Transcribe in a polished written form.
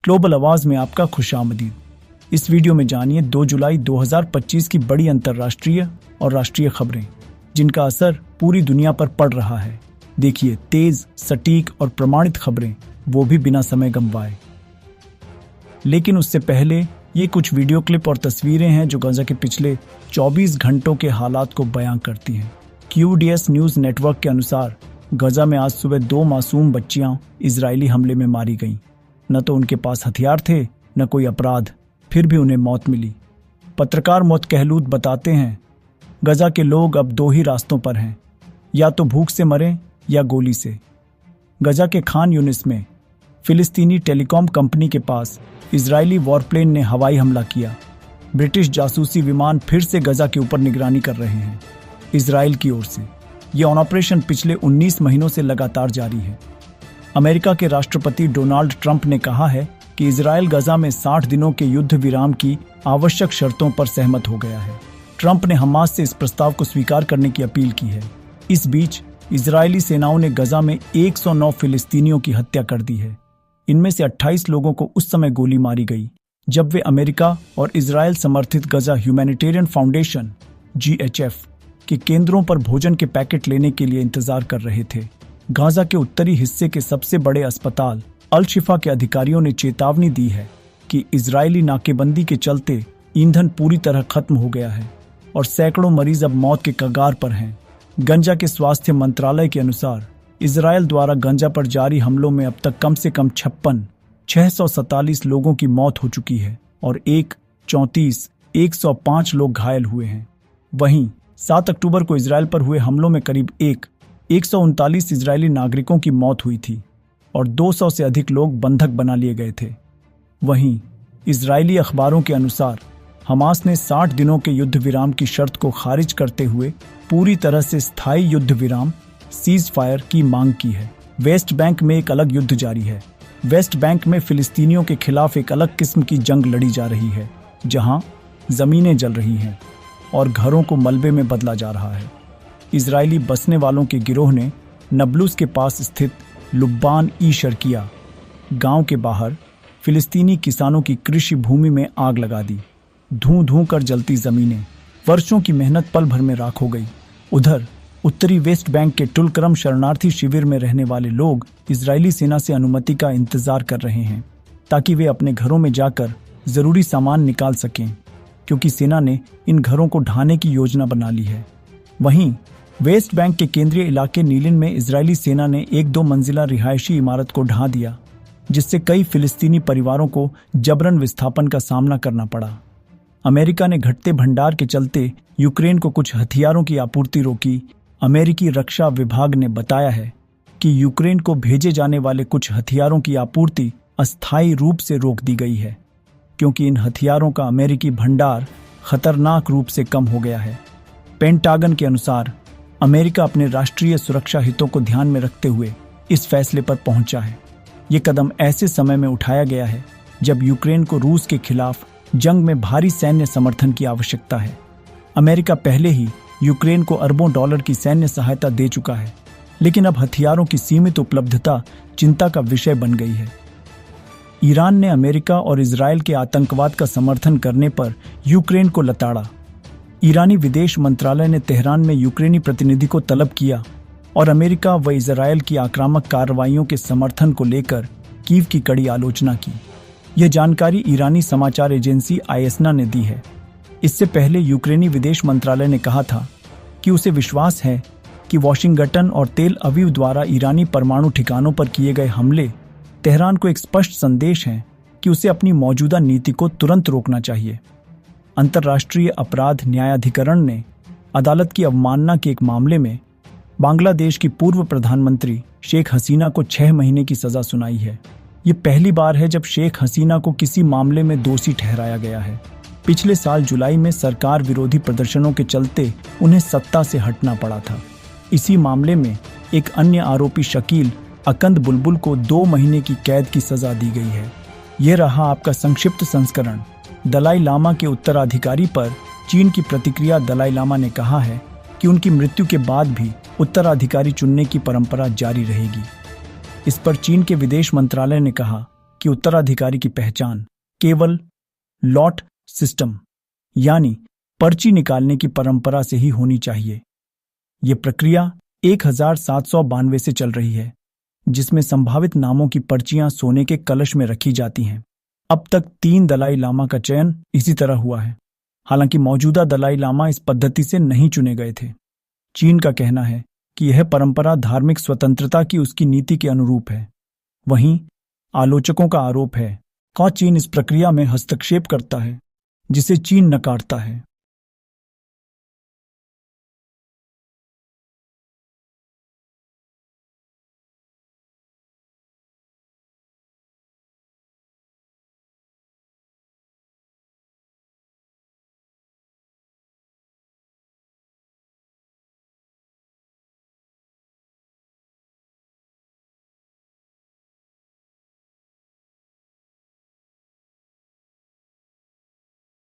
Global आवाज में आपका खुशामदीद। इस वीडियो में जानिए 2 जुलाई 2025 की बड़ी अंतर्राष्ट्रीय और राष्ट्रीय खबरें जिनका असर पूरी दुनिया पर पड़ रहा है। देखिए तेज, सटीक और प्रमाणित खबरें, वो भी बिना समय गंवाए। लेकिन उससे पहले ये कुछ वीडियो क्लिप और तस्वीरें हैं जो गाजा के पिछले 24 घंटों के हालात को बयां करती हैं। QDS न्यूज़ नेटवर्क के अनुसार गाजा में आज सुबह 2 मासूम बच्चियां इजरायली हमले में मारी गईं। न तो उनके पास हथियार थे, न कोई अपराध, फिर भी उन्हें मौत मिली। पत्रकार मौत कहलूत बताते हैं, गाजा के लोग अब 2 ही रास्तों पर हैं, या तो भूख से मरें या गोली से। गाजा के खान यूनिस में फिलिस्तीनी टेलीकॉम कंपनी के पास इजरायली वॉरप्लेन ने हवाई हमला किया। ब्रिटिश जासूसी विमान फिर से गाजा के ऊपर निगरानी कर रहे हैं इजराइल की ओर से। यह ऑपरेशन पिछले 19 महीनों से लगातार जारी है। अमेरिका के राष्ट्रपति डोनाल्ड ट्रंप ने कहा है कि इजराइल गाजा में 60 दिनों के युद्ध विराम की आवश्यक शर्तों पर सहमत हो गया है। ट्रंप ने हमास से इस प्रस्ताव को स्वीकार करने की अपील की है। इस बीच इजरायली सेनाओं ने गाजा में 109 फिलिस्तीनियों की हत्या कर दी है। इनमें से 28 लोगों को उस समय गोली मारी गई जब वे अमेरिका और इजराइल समर्थित गाजा ह्यूमैनिटेरियन फाउंडेशन GHF के केंद्रों पर भोजन के पैकेट लेने के लिए इंतजार कर रहे थे। गाजा के उत्तरी हिस्से के सबसे बड़े अस्पताल अल शिफा के अधिकारियों ने चेतावनी दी है कि इजरायली नाकेबंदी के चलते ईंधन पूरी तरह खत्म हो गया है और सैकड़ों मरीज अब मौत के कगार पर हैं। गाजा के स्वास्थ्य मंत्रालय के अनुसार इजराइल द्वारा गाजा पर जारी हमलों में अब तक कम से कम 647 लोगों की मौत हो चुकी है और 105 लोग घायल हुए हैं। वहीं 7 अक्टूबर को इजराइल पर हुए हमलों में करीब 139 इजरायली नागरिकों की मौत हुई थी और 200 से अधिक लोग बंधक बना लिए गए थे। वहीं इजरायली अखबारों के अनुसार हमास ने 60 दिनों के युद्ध विराम की शर्त को खारिज करते हुए पूरी तरह से स्थायी युद्ध विराम सीज फायर की मांग की है। वेस्ट बैंक में एक अलग युद्ध जारी है। वेस्ट बैंक में फिलिस्तीनियों के खिलाफ एक अलग किस्म की जंग लड़ी जा रही है, जहां जमीनें जल रही हैं और घरों को मलबे में बदला जा रहा है। इजरायली बसने वालों के गिरोह ने नबलुस के पास स्थित लुब्बान ई शर्किया गांव के बाहर फिलिस्तीनी किसानों की कृषि भूमि में आग लगा दी। धूं धूं कर जलती जमीनें, वर्षों की मेहनत पल भर में राख हो गई। उधर उत्तरी वेस्ट बैंक के टुलकरम शरणार्थी शिविर में रहने वाले लोग इजरायली सेना से अनुमति का इंतजार कर रहे हैं ताकि वे अपने घरों में जाकर जरूरी सामान निकाल सकें, क्योंकि सेना ने इन घरों को ढाने की योजना बना ली है। वहीं वेस्ट बैंक के केंद्रीय इलाके नीलिन में इजरायली सेना ने 1-2 मंजिला रिहायशी इमारत को ढा दिया, जिससे कई फिलिस्तीनी परिवारों को जबरन विस्थापन का सामना करना पड़ा। अमेरिका ने घटते भंडार के चलते यूक्रेन को कुछ हथियारों की आपूर्ति रोकी। अमेरिकी रक्षा विभाग ने बताया है कि यूक्रेन को भेजे जाने वाले कुछ हथियारों की आपूर्ति अस्थायी रूप से रोक दी गई है, क्योंकि इन हथियारों का अमेरिकी भंडार खतरनाक रूप से कम हो गया है। पेंटागन के अनुसार अमेरिका अपने राष्ट्रीय सुरक्षा हितों को ध्यान में रखते हुए इस फैसले पर पहुंचा है। ये कदम ऐसे समय में उठाया गया है जब यूक्रेन को रूस के खिलाफ जंग में भारी सैन्य समर्थन की आवश्यकता है। अमेरिका पहले ही यूक्रेन को अरबों डॉलर की सैन्य सहायता दे चुका है, लेकिन अब हथियारों की सीमित उपलब्धता चिंता का विषय बन गई है। ईरान ने अमेरिका और इजराइल के आतंकवाद का समर्थन करने पर यूक्रेन को लताड़ा। ईरानी विदेश मंत्रालय ने तेहरान में यूक्रेनी प्रतिनिधि को तलब किया और अमेरिका व इजराइल की आक्रामक कार्रवाइयों के समर्थन को लेकर कीव की कड़ी आलोचना की। यह जानकारी ईरानी समाचार एजेंसी ISNA ने दी है। इससे पहले यूक्रेनी विदेश मंत्रालय ने कहा था कि उसे विश्वास है कि वाशिंगटन और तेल अवीव द्वारा ईरानी परमाणु ठिकानों पर किए गए हमले तेहरान को एक स्पष्ट संदेश है कि उसे अपनी मौजूदा नीति को तुरंत रोकना चाहिए। अंतर्राष्ट्रीय अपराध न्यायाधिकरण ने अदालत की अवमानना के एक मामले में बांग्लादेश की पूर्व प्रधानमंत्री शेख हसीना को 6 महीने की सजा सुनाई है। ये पहली बार है जब शेख हसीना को किसी मामले में दोषी ठहराया गया है। पिछले साल जुलाई में सरकार विरोधी प्रदर्शनों के चलते उन्हें सत्ता से हटना पड़ा था। इसी मामले में एक अन्य आरोपी शकील अकंद बुलबुल को 2 महीने की कैद की सजा दी गई है। यह रहा आपका संक्षिप्त संस्करण। दलाई लामा के उत्तराधिकारी पर चीन की प्रतिक्रिया। दलाई लामा ने कहा है कि उनकी मृत्यु के बाद भी उत्तराधिकारी चुनने की परंपरा जारी रहेगी। इस पर चीन के विदेश मंत्रालय ने कहा कि उत्तराधिकारी की पहचान केवल लॉट सिस्टम यानी पर्ची निकालने की परंपरा से ही होनी चाहिए। ये प्रक्रिया 1792 से चल रही है, जिसमें संभावित नामों की पर्चियां सोने के कलश में रखी जाती हैं। अब तक 3 दलाई लामा का चयन इसी तरह हुआ है। हालांकि मौजूदा दलाई लामा इस पद्धति से नहीं चुने गए थे। चीन का कहना है कि यह परंपरा धार्मिक स्वतंत्रता की उसकी नीति के अनुरूप है। वहीं आलोचकों का आरोप है कि चीन इस प्रक्रिया में हस्तक्षेप करता है, जिसे चीन नकारता है।